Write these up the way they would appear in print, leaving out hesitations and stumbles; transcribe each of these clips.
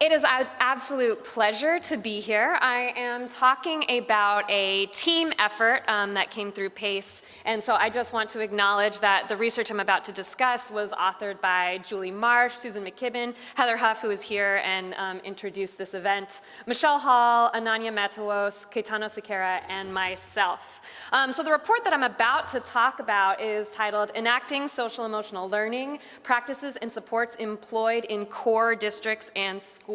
It is an absolute pleasure to be here. I am talking about a team effort that came through PACE, and so I just want to acknowledge that the research I'm about to discuss was authored by Julie Marsh, Susan McKibben, Heather Huff, who is here and introduced this event, Michelle Hall, Ananya Matuos, Caetano Sequeira, and myself. So the report that I'm about to talk about is titled Enacting Social Emotional Learning, Practices and Supports Employed in Core Districts and Schools.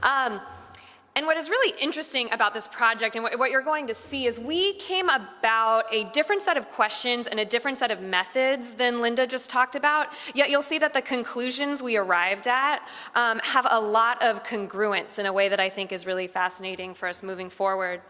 And what is really interesting about this project and what you're going to see is we came about a different set of questions and a different set of methods than Linda just talked about, yet you'll see that the conclusions we arrived at have a lot of congruence in a way that I think is really fascinating for us moving forward.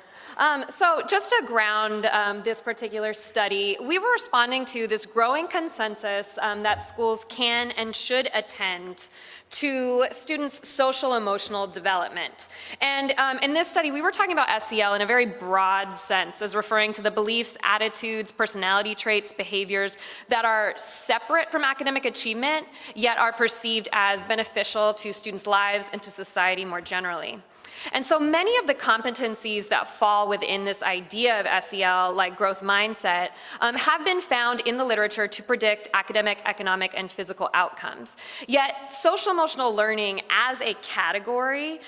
So just to ground this particular study, we were responding to this growing consensus that schools can and should attend to students' social emotional development. And in this study, we were talking about SEL in a very broad sense, as referring to the beliefs, attitudes, personality traits, behaviors that are separate from academic achievement, yet are perceived as beneficial to students' lives and to society more generally. And so many of the competencies that fall within this idea of SEL, like growth mindset, have been found in the literature to predict academic, economic, and physical outcomes. Yet social emotional learning as a category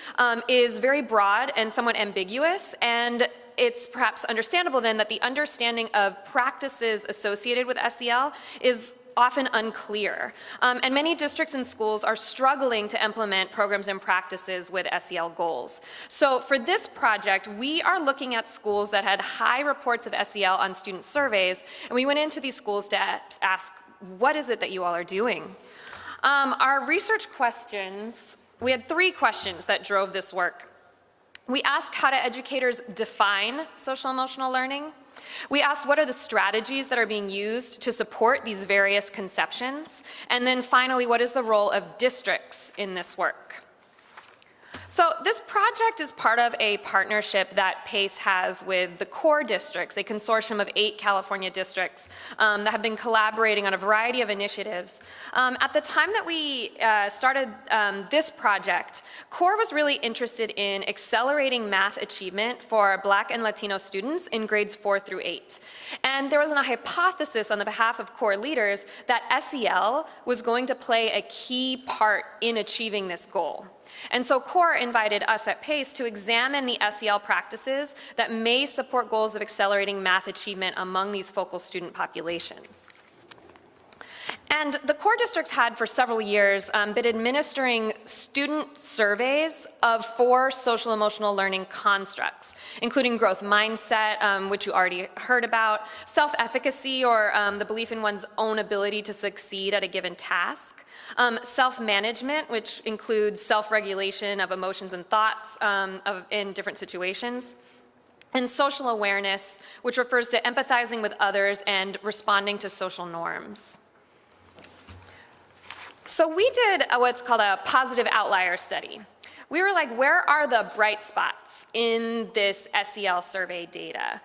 is very broad and somewhat ambiguous, and it's perhaps understandable then that the understanding of practices associated with SEL is often unclear. And many districts and schools are struggling to implement programs and practices with SEL goals. So for this project, we are looking at schools that had high reports of SEL on student surveys, and we went into these schools to ask, what is it that you all are doing? Our research questions, we had 3 questions that drove this work. We asked, how do educators define social emotional learning? We asked, what are the strategies that are being used to support these various conceptions? And then finally, what is the role of districts in this work? So this project is part of a partnership that PACE has with the core districts, a consortium of 8 California districts that have been collaborating on a variety of initiatives. At the time that we started this project, CORE was really interested in accelerating math achievement for Black and Latino students in grades 4 through 8. And there was a hypothesis on the behalf of CORE leaders that SEL was going to play a key part in achieving this goal. And so CORE invited us at PACE to examine the SEL practices that may support goals of accelerating math achievement among these focal student populations. And the core districts had for several years been administering student surveys of 4 social emotional learning constructs, including growth mindset, which you already heard about, self-efficacy, or the belief in one's own ability to succeed at a given task, self-management, which includes self-regulation of emotions and thoughts in different situations, and social awareness, which refers to empathizing with others and responding to social norms. So we did what's called a positive outlier study. We were like, where are the bright spots in this SEL survey data?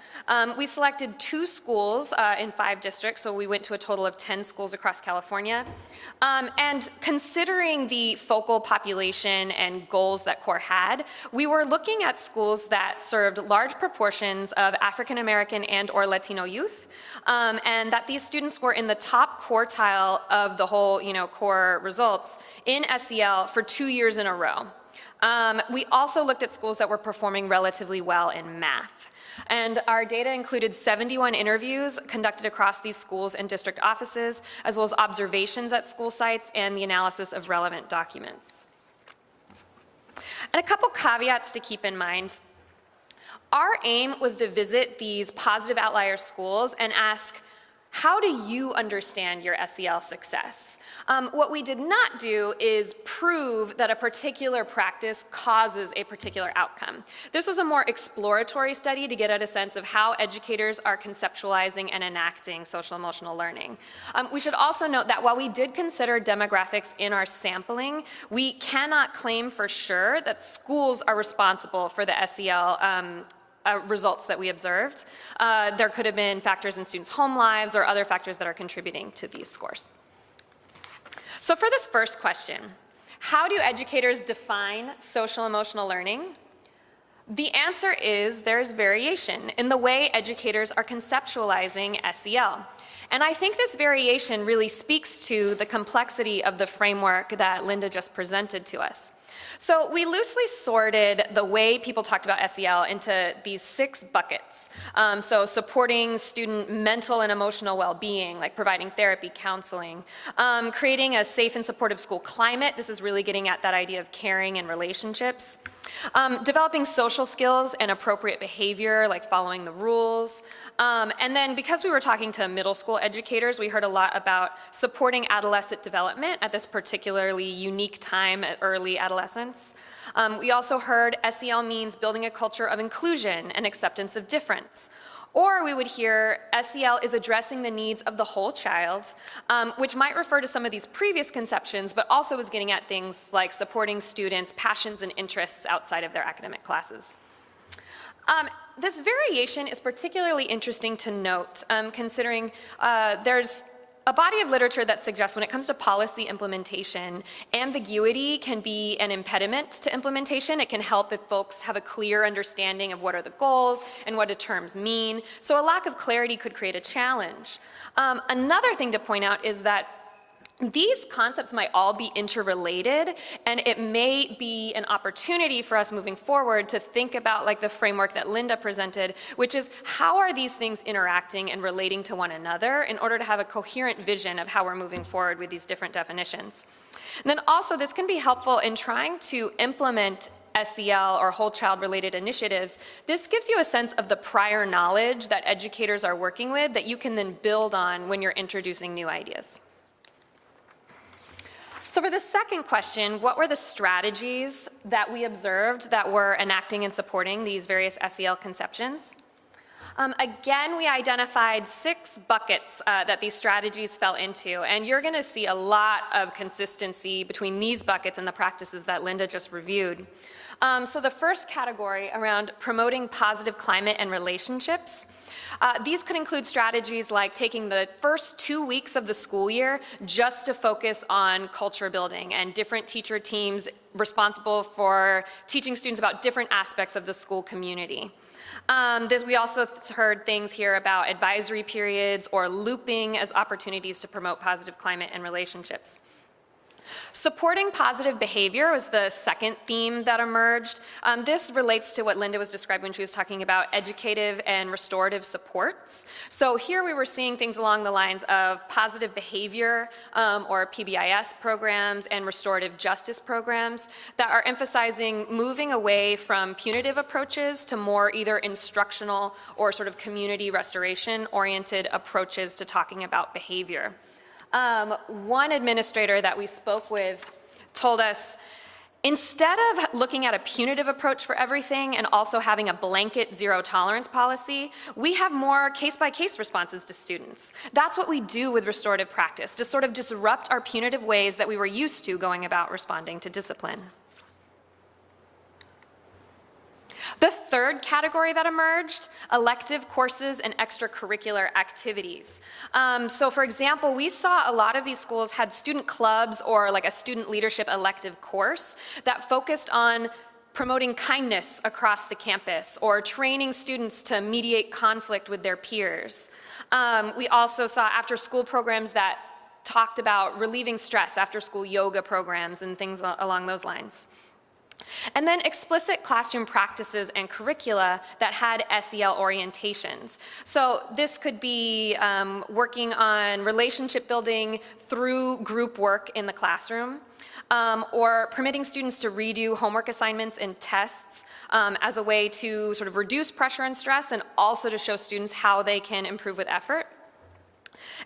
We selected 2 schools in 5 districts, so we went to a total of 10 schools across California. And considering the focal population and goals that CORE had, we were looking at schools that served large proportions of African American and or Latino youth, and that these students were in the top quartile of the whole CORE results in SEL for 2 years in a row. We also looked at schools that were performing relatively well in math. And our data included 71 interviews conducted across these schools and district offices, as well as observations at school sites and the analysis of relevant documents. And a couple caveats to keep in mind. Our aim was to visit these positive outlier schools and ask, how do you understand your SEL success? What we did not do is prove that a particular practice causes a particular outcome. This was a more exploratory study to get at a sense of how educators are conceptualizing and enacting social emotional learning. We should also note that while we did consider demographics in our sampling, we cannot claim for sure that schools are responsible for the SEL results that we observed. There could have been factors in students' home lives or other factors that are contributing to these scores. So for this first question, How do educators define social emotional learning? The answer is there's variation in the way educators are conceptualizing SEL. And I think this variation really speaks to the complexity of the framework that Linda just presented to us. So we loosely sorted the way people talked about SEL into these 6 buckets. So supporting student mental and emotional well-being, like providing therapy, counseling, creating a safe and supportive school climate. This is really getting at that idea of caring and relationships. Developing social skills and appropriate behavior, like following the rules. And then because we were talking to middle school educators, we heard a lot about supporting adolescent development at this particularly unique time at early adolescence. We also heard SEL means building a culture of inclusion and acceptance of difference. Or we would hear SEL is addressing the needs of the whole child, which might refer to some of these previous conceptions, but also is getting at things like supporting students' passions and interests outside of their academic classes. This variation is particularly interesting to note, considering there's a body of literature that suggests when it comes to policy implementation, ambiguity can be an impediment to implementation. It can help if folks have a clear understanding of what are the goals and what do terms mean. So a lack of clarity could create a challenge. Another thing to point out is that these concepts might all be interrelated, and it may be an opportunity for us moving forward to think about like the framework that Linda presented, which is how are these things interacting and relating to one another in order to have a coherent vision of how we're moving forward with these different definitions. And then also this can be helpful in trying to implement SEL or whole child related initiatives. This gives you a sense of the prior knowledge that educators are working with that you can then build on when you're introducing new ideas. So for the second question, what were the strategies that we observed that were enacting and supporting these various SEL conceptions? Again, we identified 6 buckets that these strategies fell into, and you're going to see a lot of consistency between these buckets and the practices that Linda just reviewed. So the first category around promoting positive climate and relationships. These could include strategies like taking the first 2 weeks of the school year just to focus on culture building and different teacher teams responsible for teaching students about different aspects of the school community. We also heard things here about advisory periods or looping as opportunities to promote positive climate and relationships. Supporting positive behavior was the second theme that emerged. This relates to what Linda was describing when she was talking about educative and restorative supports. So here we were seeing things along the lines of positive behavior or PBIS programs and restorative justice programs that are emphasizing moving away from punitive approaches to more either instructional or sort of community restoration-oriented approaches to talking about behavior. One administrator that we spoke with told us, instead of looking at a punitive approach for everything and also having a blanket zero tolerance policy, we have more case-by-case responses to students. That's what we do with restorative practice, to sort of disrupt our punitive ways that we were used to going about responding to discipline. The third category that emerged, elective courses and extracurricular activities. So for example, we saw a lot of these schools had student clubs or like a student leadership elective course that focused on promoting kindness across the campus or training students to mediate conflict with their peers. We also saw after-school programs that talked about relieving stress, after-school yoga programs and things along those lines. And then explicit classroom practices and curricula that had SEL orientations. So this could be working on relationship building through group work in the classroom, or permitting students to redo homework assignments and tests as a way to sort of reduce pressure and stress and also to show students how they can improve with effort.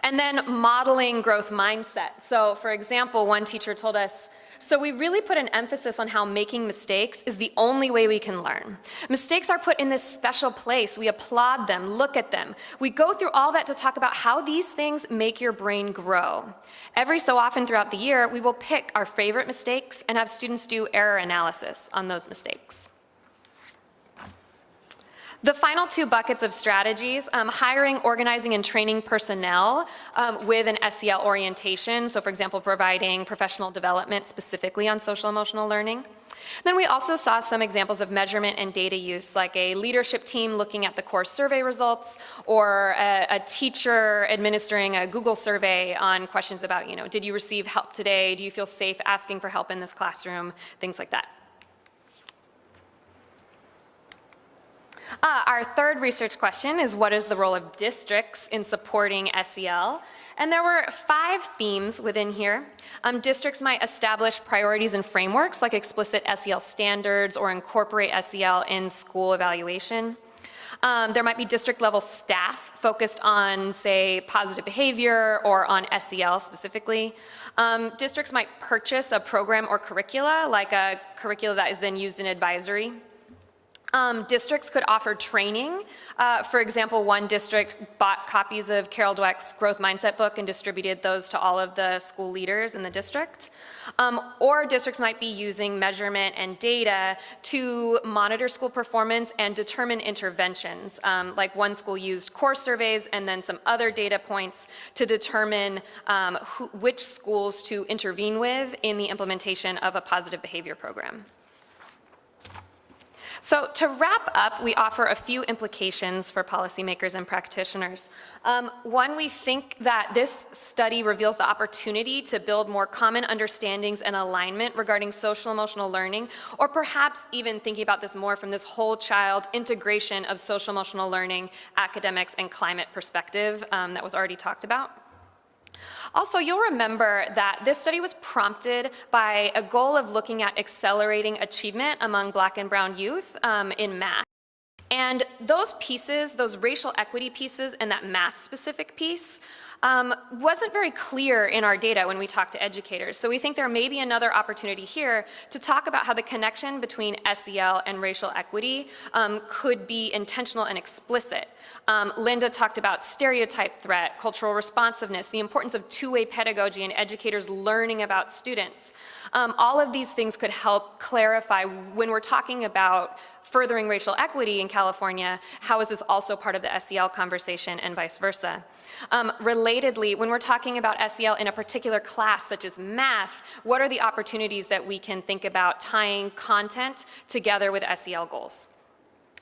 And then modeling growth mindset. So for example, one teacher told us, so we really put an emphasis on how making mistakes is the only way we can learn. Mistakes are put in this special place. We applaud them, look at them. We go through all that to talk about how these things make your brain grow. Every so often throughout the year, we will pick our favorite mistakes and have students do error analysis on those mistakes. The final two buckets of strategies, hiring, organizing, and training personnel with an SEL orientation. So for example, providing professional development specifically on social emotional learning. Then we also saw some examples of measurement and data use, like a leadership team looking at the core survey results, or a teacher administering a Google survey on questions about, did you receive help today? Do you feel safe asking for help in this classroom? Things like that. Our third research question is, what is the role of districts in supporting SEL? And there were 5 themes within here. Districts might establish priorities and frameworks like explicit SEL standards or incorporate SEL in school evaluation. There might be district-level staff focused on, say, positive behavior or on SEL specifically. Districts might purchase a program or curricula, like a curricula that is then used in advisory. Districts could offer training. For example, one district bought copies of Carol Dweck's Growth Mindset book and distributed those to all of the school leaders in the district. Or districts might be using measurement and data to monitor school performance and determine interventions. Like one school used core surveys and then some other data points to determine which schools to intervene with in the implementation of a positive behavior program. So to wrap up, we offer a few implications for policymakers and practitioners. One, we think that this study reveals the opportunity to build more common understandings and alignment regarding social emotional learning, or perhaps even thinking about this more from this whole child integration of social emotional learning, academics, and climate perspective that was already talked about. Also, you'll remember that this study was prompted by a goal of looking at accelerating achievement among Black and Brown youth in math. And those pieces, those racial equity pieces and that math-specific piece wasn't very clear in our data when we talked to educators. So we think there may be another opportunity here to talk about how the connection between SEL and racial equity could be intentional and explicit. Linda talked about stereotype threat, cultural responsiveness, the importance of two-way pedagogy and educators learning about students. All of these things could help clarify when we're talking about furthering racial equity in California, how is this also part of the SEL conversation and vice versa? Relatedly, when we're talking about SEL in a particular class such as math, what are the opportunities that we can think about tying content together with SEL goals?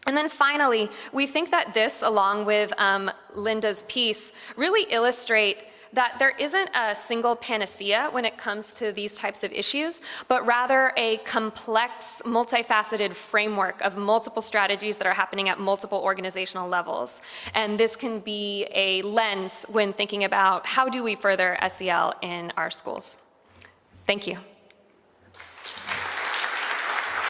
And then finally, we think that this, along with Linda's piece, really illustrate that there isn't a single panacea when it comes to these types of issues, but rather a complex, multifaceted framework of multiple strategies that are happening at multiple organizational levels. And this can be a lens when thinking about how do we further SEL in our schools. Thank you.